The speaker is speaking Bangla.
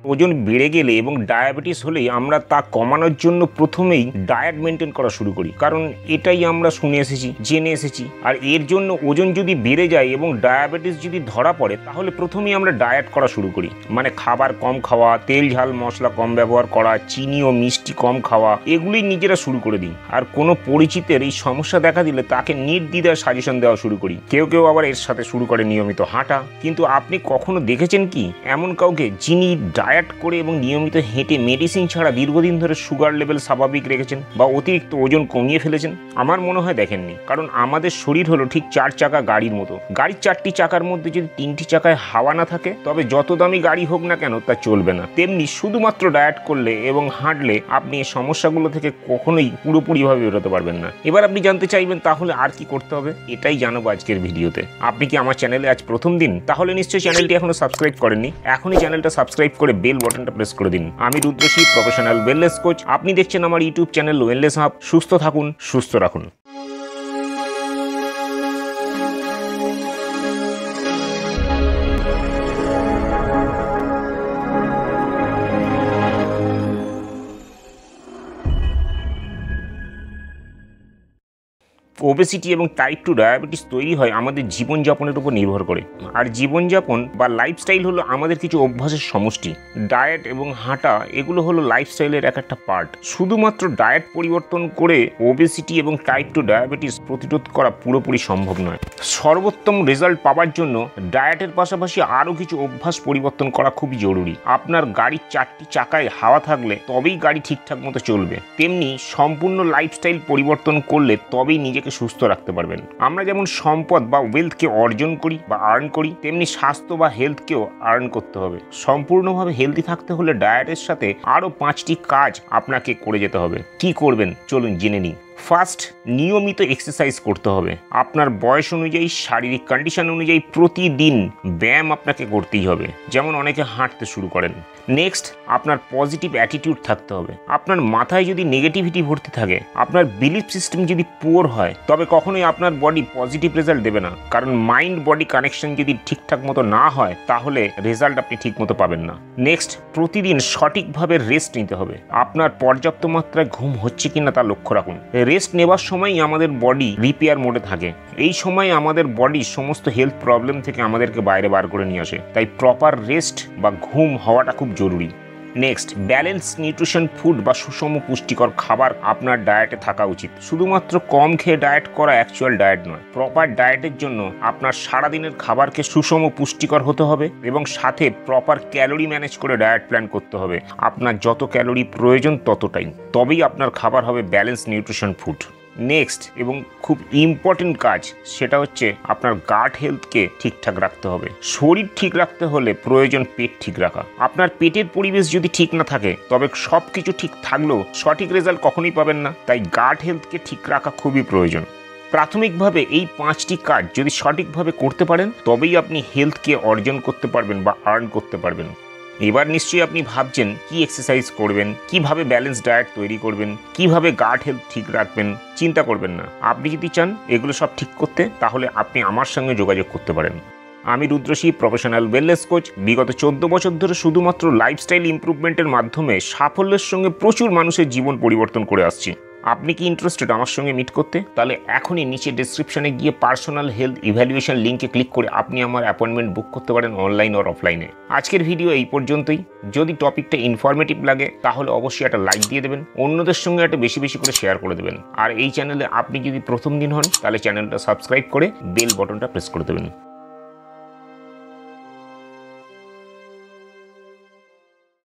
ওজন বেড়ে গেলে এবং ডায়াবেটিস হলেই আমরা তা কমানোর জন্য প্রথমেই ডায়েট মেনটেন করা শুরু করি, কারণ এটাই আমরা শুনে এসেছি, জেনে এসেছি। আর এর জন্য ওজন যদি বেড়ে যায় এবং ডায়াবেটিস যদি ধরা পড়ে, তাহলে প্রথমেই আমরা ডায়েট করা শুরু করি, মানে খাবার কম খাওয়া, তেল ঝাল মশলা কম ব্যবহার করা, চিনি ও মিষ্টি কম খাওয়া, এগুলি নিজেরা শুরু করে দিই। আর কোনো পরিচিতের এই সমস্যা দেখা দিলে তাকে নির্দ্বিধায় সাজেশন দেওয়া শুরু করি। কেউ কেউ আবার এর সাথে শুরু করে নিয়মিত হাঁটা। কিন্তু আপনি কখনো দেখেছেন কি এমন কাউকে যিনি ডায়েট করে এবং নিয়মিত হেঁটে মেডিসিন ছাড়া দীর্ঘদিন ধরে সুগার লেভেল স্বাভাবিক রেখেছেন বা অতিরিক্ত ওজন কমিয়ে ফেলেছেন? আমার মনে হয় দেখেননি, কারণ আমাদের শরীর হলো ঠিক 4 চাকা গাড়ির মতো। গাড়ির 4টি চাকার মধ্যে যদি 3টি চাকায় হাওয়া না থাকে, তবে যত দামি গাড়ি হোক না কেন তা চলবে না। তেমনি শুধুমাত্র ডায়েট করলে এবং হাঁটলে আপনি এই সমস্যাগুলো থেকে কখনোই পুরোপুরিভাবে বেরোতে পারবেন না। এবার আপনি জানতে চাইবেন তাহলে আর কি করতে হবে? এটাই জানাবো আজকের ভিডিওতে। আপনি কি আমার চ্যানেলে আজ প্রথম দিন? তাহলে নিশ্চয়ই চ্যানেলটি এখনো সাবস্ক্রাইব করেননি। এখনই চ্যানেলটা সাবস্ক্রাইব করে বেল বাটনটা প্রেস করে দিন। আমি রুদ্রশী, প্রফেশনাল ওয়েলনেস কোচ। আপনি দেখছেন আমার ইউটিউব চ্যানেল ওয়েলনেস হাব। সুস্থ থাকুন, সুস্থ রাখুন। ওবেসিটি এবং টাইপ 2 ডায়াবেটিস তৈরি হয় আমাদের জীবনযাপনের উপর নির্ভর করে। আর জীবনযাপন বা লাইফস্টাইল হলো আমাদের কিছু অভ্যাসের সমষ্টি। ডায়েট এবং হাঁটা এগুলো হলো লাইফস্টাইলের একটা পার্ট। শুধুমাত্র ডায়েট পরিবর্তন করে ওবেসিটি এবং টাইপ 2 ডায়াবেটিস প্রতিরোধ করা পুরোপুরি সম্ভব নয়। সর্বোত্তম রেজাল্ট পাওয়ার জন্য ডায়েটের পাশাপাশি আরও কিছু অভ্যাস পরিবর্তন করা খুবই জরুরি। আপনার গাড়ির 4টি চাকায় হাওয়া থাকলে তবেই গাড়ি ঠিকঠাক মতো চলবে। তেমনি সম্পূর্ণ লাইফস্টাইল পরিবর্তন করলে তবেই নিজেকে সুস্থ রাখতে পারবেন। আমরা যেমন সম্পদ বা ওয়েলথকে অর্জন করি বা আর্ন করি, তেমনি স্বাস্থ্য বা হেলথকেও আর্ন করতে হবে। সম্পূর্ণভাবে হেলদি থাকতে হলে ডায়েটের সাথে আরও 5টি কাজ আপনাকে করে যেতে হবে। কি করবেন চলুন জেনে নিই। ফার্স্ট, নিয়মিত এক্সারসাইজ করতে হবে। আপনার বয়স অনুযায়ী, শারীরিক কন্ডিশন অনুযায়ী প্রতিদিন ব্যায়াম আপনাকে করতেই হবে। যেমন অনেকে হাঁটতে শুরু করেন। নেক্সট, আপনার পজিটিভ অ্যাটিটিউড থাকতে হবে। আপনার মাথায় যদি নেগেটিভিটি ভর্তি থাকে, আপনার বিলিফ সিস্টেম যদি পুয়ার হয়, তবে কখনোই আপনার বডি পজিটিভ রেজাল্ট দেবে না। কারণ মাইন্ড বডি কানেকশন যদি ঠিকঠাক মতো না হয়, তাহলে রেজাল্ট আপনি ঠিক মতো পাবেন না। নেক্সট, প্রতিদিন সঠিকভাবে রেস্ট নিতে হবে। আপনার পর্যাপ্ত মাত্রায় ঘুম হচ্ছে কিনা তা লক্ষ্য রাখুন। রেস্ট নেবার সময়ই আমাদের বডি রিপেয়ার মোডে থাকে। এই সময় আমাদের বডি সমস্ত হেলথ প্রবলেম থেকে আমাদেরকে বাইরে বার করে নিয়ে আসে। তাই প্রপার রেস্ট বা ঘুম হওয়াটা খুব জরুরি। নেক্সট, ব্যালেন্স নিউট্রিশন ফুড বা সুষম পুষ্টিকর খাবার আপনার ডায়েটে থাকা উচিত। শুধুমাত্র কম খেয়ে ডায়েট করা অ্যাকচুয়াল ডায়েট নয়। প্রপার ডায়েটের জন্য আপনার সারাদিনের খাবারকে সুষম পুষ্টিকর হতে হবে এবং সাথে প্রপার ক্যালোরি ম্যানেজ করে ডায়েট প্ল্যান করতে হবে। আপনার যত ক্যালোরি প্রয়োজন ততটাই, তবেই আপনার খাবার হবে ব্যালেন্স নিউট্রিশন ফুড। নেক্সট এবং খুব ইম্পর্টেন্ট কাজ, সেটা হচ্ছে আপনার গাট হেলথকে ঠিকঠাক রাখতে হবে। শরীর ঠিক রাখতে হলে প্রয়োজন পেট ঠিক রাখা। আপনার পেটের পরিবেশ যদি ঠিক না থাকে, তবে সব কিছু ঠিক থাকলেও সঠিক রেজাল্ট কখনোই পাবেন না। তাই গাট হেলথকে ঠিক রাখা খুবই প্রয়োজন। প্রাথমিকভাবে এই 5টি কাজ যদি সঠিকভাবে করতে পারেন, তবেই আপনি হেলথকে অর্জন করতে পারবেন বা আর্ন করতে পারবেন। এবার নিশ্চয়ই আপনি ভাবছেন কি এক্সারসাইজ করবেন, কিভাবে ব্যালেন্স ডায়েট তৈরি করবেন, কিভাবে গাট হেলথ ঠিক রাখবেন। চিন্তা করবেন না। আপনি যদি চান এগুলো সব ঠিক করতে, তাহলে আপনি আমার সঙ্গে যোগাযোগ করতে পারেন। আমি রুদ্রশী, প্রফেশনাল ওয়েলনেস কোচ। বিগত 14 বছর ধরে শুধুমাত্র লাইফস্টাইল ইমপ্রুভমেন্টের মাধ্যমে সাফল্যের সঙ্গে প্রচুর মানুষের জীবন পরিবর্তন করে আসছি। আপনি কি ইন্টারেস্টেড আমার সঙ্গে মিট করতে? তাহলে এখনই নিচে ডেসক্রিপশনে গিয়ে পার্সোনাল হেলথ ইভ্যালুয়েশন লিঙ্কে ক্লিক করে আপনি আমার অ্যাপয়েন্টমেন্ট বুক করতে পারেন, অনলাইন আর অফলাইনে। আজকের ভিডিও এই পর্যন্তই। যদি টপিকটা ইনফরমেটিভ লাগে তাহলে অবশ্যই একটা লাইক দিয়ে দেবেন, অন্যদের সঙ্গে একটা বেশি বেশি করে শেয়ার করে দেবেন। আর এই চ্যানেলে আপনি যদি প্রথম দিন হন, তাহলে চ্যানেলটা সাবস্ক্রাইব করে বেল বাটনটা প্রেস করে দেবেন।